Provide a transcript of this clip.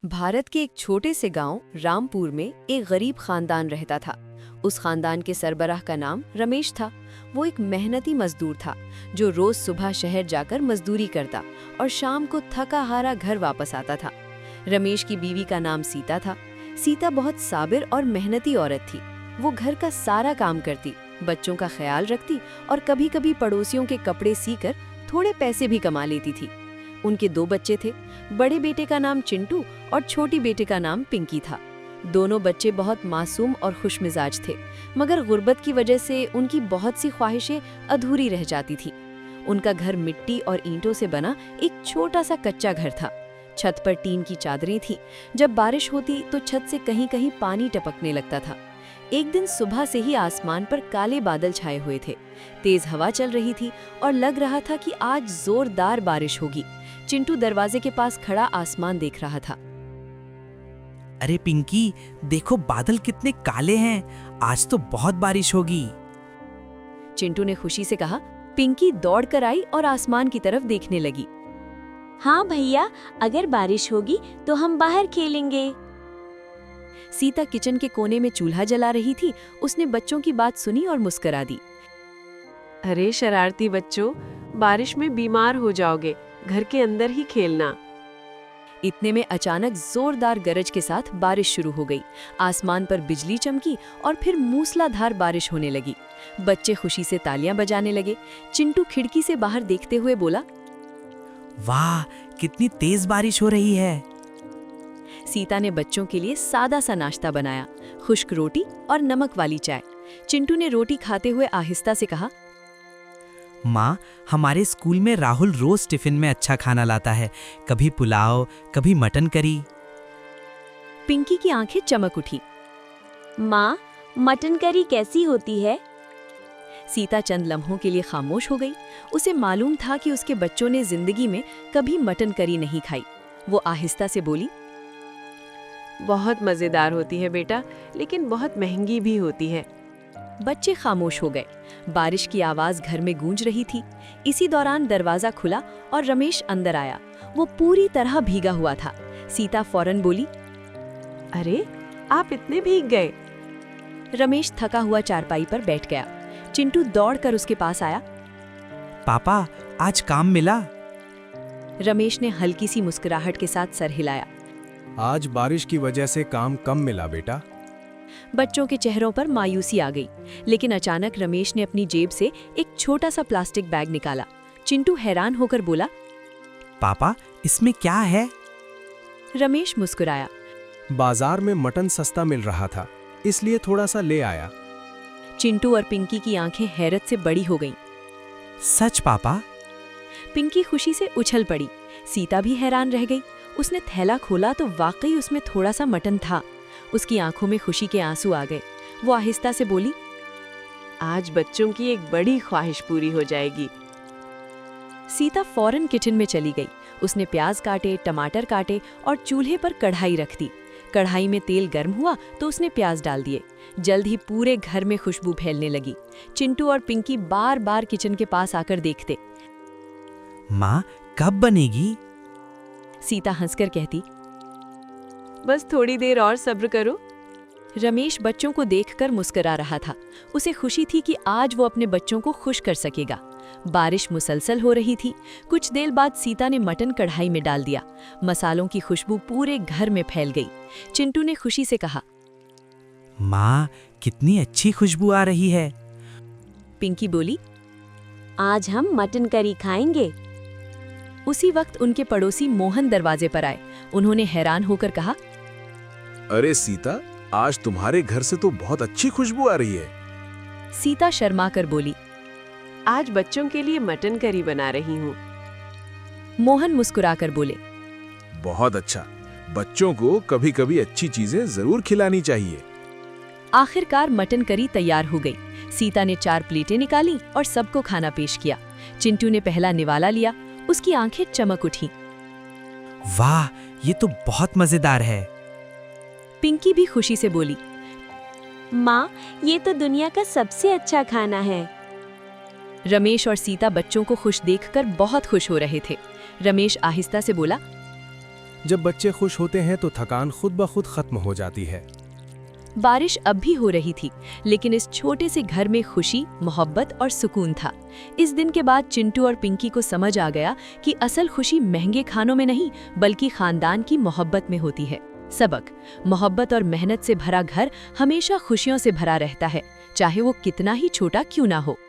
भारत के एक छोटे से गांव रामपुर में एक गरीब खानदान रहता था। उस खानदान के सरबराह का नाम रमेश था। वो एक मेहनती मजदूर था जो रोज सुबह शहर जाकर मजदूरी करता और शाम को थका हारा घर वापस आता था। रमेश की बीवी का नाम सीता था। सीता बहुत साबिर और मेहनती औरत थी। वो घर का सारा काम करती, बच्चों का ख्याल रखती और कभी कभी पड़ोसियों के कपड़े सीकर थोड़े पैसे भी कमा लेती थी। उनके 2 बच्चे थे। बड़े बेटे का नाम चिंटू और छोटी बेटे का नाम पिंकी था। दोनों बच्चे बहुत मासूम और खुशमिजाज थे, मगर गुर्बत की वजह से उनकी बहुत सी ख्वाहिशें अधूरी रह जाती थी। उनका घर मिट्टी और ईंटों से बना एक छोटा सा कच्चा घर था। छत पर टीन की चादरें थीं। जब बारिश होती तो छत से कहीं कहीं पानी टपकने लगता था। एक दिन सुबह से ही आसमान पर काले बादल छाए हुए थे। तेज हवा चल रही थी और लग रहा था कि आज जोरदार बारिश होगी। चिंटू दरवाजे के पास खड़ा आसमान देख रहा था। अरे पिंकी, देखो बादल कितने काले हैं। आज तो बहुत बारिश होगी। चिंटू ने खुशी से कहा। पिंकी दौड़कर आई और आसमान की तरफ देखने लगी। हाँ भैया, अगर बारिश होगी तो हम बाहर खेलेंगे। सीता किचन के कोने में चूल्हा जला रही थी। उसने बच्चों की बात सुनी और मुस्कुरा दी। अरे शरारती बच्चों, बारिश में बीमार हो जाओगे, घर के अंदर ही खेलना। इतने में अचानक जोरदार गरज के साथ बारिश शुरू हो गई। आसमान पर बिजली चमकी और फिर मूसलाधार बारिश होने लगी। बच्चे खुशी से तालियां बजाने लगे। चिंटू खिड़की से बाहर देखते हुए बोला, वाह, कितनी तेज बारिश हो रही है। सीता ने बच्चों के लिए सादा सा नाश्ता बनाया, खुश्क रोटी और नमक वाली चाय। चिंटू ने रोटी खाते हुए आहिस्ता से कहा, माँ, हमारे स्कूल में राहुल रोज टिफिन में अच्छा खाना लाता है। कभी पुलाव, कभी मटन करी। पिंकी की आंखें चमक उठी। माँ, मटन करी कैसी होती है? सीता चंद लम्हों के लिए खामोश हो गई। उसे मालूम था कि उसके बच्चों ने जिंदगी में कभी मटन करी नहीं खाई। वो आहिस्ता से बोली, बहुत मजेदार होती है बेटा, लेकिन बहुत महंगी भी होती है। बच्चे खामोश हो गए। बारिश की आवाज घर में गूंज रही थी। इसी दौरान दरवाजा खुला और रमेश अंदर आया। वो पूरी तरह भीगा हुआ था। सीता फौरन बोली, अरे, आप इतने भीग गए। रमेश थका हुआ चारपाई पर बैठ गया। चिंटू दौड़कर उसके पास आया। पापा, आज काम मिला? रमेश ने हल्की सी मुस्कुराहट के साथ सर हिलाया। आज बारिश की वजह से काम कम मिला बेटा। बच्चों के चेहरों पर मायूसी आ गई, लेकिन अचानक रमेश ने अपनी जेब से एक छोटा सा प्लास्टिक बैग निकाला। चिंटू हैरान होकर बोला, पापा, इसमें क्या है? रमेश मुस्कुराया। बाजार में मटन सस्ता मिल रहा था, इसलिए थोड़ा सा ले आया। चिंटू और पिंकी की आंखें हैरत से बड़ी हो गईं। सच पापा? पिंकी खुशी से उछल पड़ी। सीता भी हैरान रह गई। उसने थैला खोला तो वाकई उसमें थोड़ा सा मटन था। उसकी आंखों में खुशी के आंसू आ गए। वो आहिस्ता से बोली, आज बच्चों की एक बड़ी ख्वाहिश पूरी हो जाएगी। सीता फौरन किचन में चली गई। उसने प्याज काटे, टमाटर काटे और चूल्हे पर कढ़ाई रख दी। कढ़ाई में तेल गर्म हुआ तो उसने प्याज डाल दिए। जल्द ही पूरे घर में खुशबू फैलने लगी। चिंटू और पिंकी बार बार किचन के पास आकर देखते। माँ, कब बनेगी? सीता हंसकर कहती, बस थोड़ी देर और सब्र करो। रमेश बच्चों को देखकर मुस्कुरा रहा था। उसे खुशी थी कि आज वो अपने बच्चों को खुश कर सकेगा। बारिश मुसलसल हो रही थी। कुछ देर बाद सीता ने मटन कढ़ाई में डाल दिया। मसालों की खुशबू पूरे घर में फैल गई। चिंटू ने खुशी से कहा, माँ, कितनी अच्छी खुशबू आ रही है। पिंकी बोली, आज हम मटन करी खाएंगे। उसी वक्त उनके पड़ोसी मोहन दरवाजे पर आए। उन्होंने हैरान होकर कहा, अरे सीता, आज तुम्हारे घर से तो बहुत अच्छी खुशबू आ रही है। सीता शर्मा कर बोली, आज बच्चों के लिए मटन करी बना रही हूँ। मोहन मुस्कुराकर बोले, बहुत अच्छा। बच्चों को कभी कभी अच्छी चीजें जरूर खिलानी चाहिए। आखिरकार मटन करी तैयार हो गई। सीता ने 4 प्लेटें निकाली और सबको खाना पेश किया। चिंटू ने पहला निवाला लिया। उसकी आंखें चमक उठीं। वाह, ये तो बहुत मजेदार है। पिंकी भी खुशी से बोली, माँ, ये तो दुनिया का सबसे अच्छा खाना है। रमेश और सीता बच्चों को खुश देखकर बहुत खुश हो रहे थे। रमेश आहिस्ता से बोला, जब बच्चे खुश होते हैं तो थकान खुद ब खुद खत्म हो जाती है। बारिश अब भी हो रही थी, लेकिन इस छोटे से घर में खुशी, मोहब्बत और सुकून था। इस दिन के बाद चिंटू और पिंकी को समझ आ गया कि असल खुशी महंगे खानों में नहीं, बल्कि खानदान की मोहब्बत में होती है। सबक: मोहब्बत और मेहनत से भरा घर हमेशा खुशियों से भरा रहता है, चाहे वो कितना ही छोटा क्यों ना हो।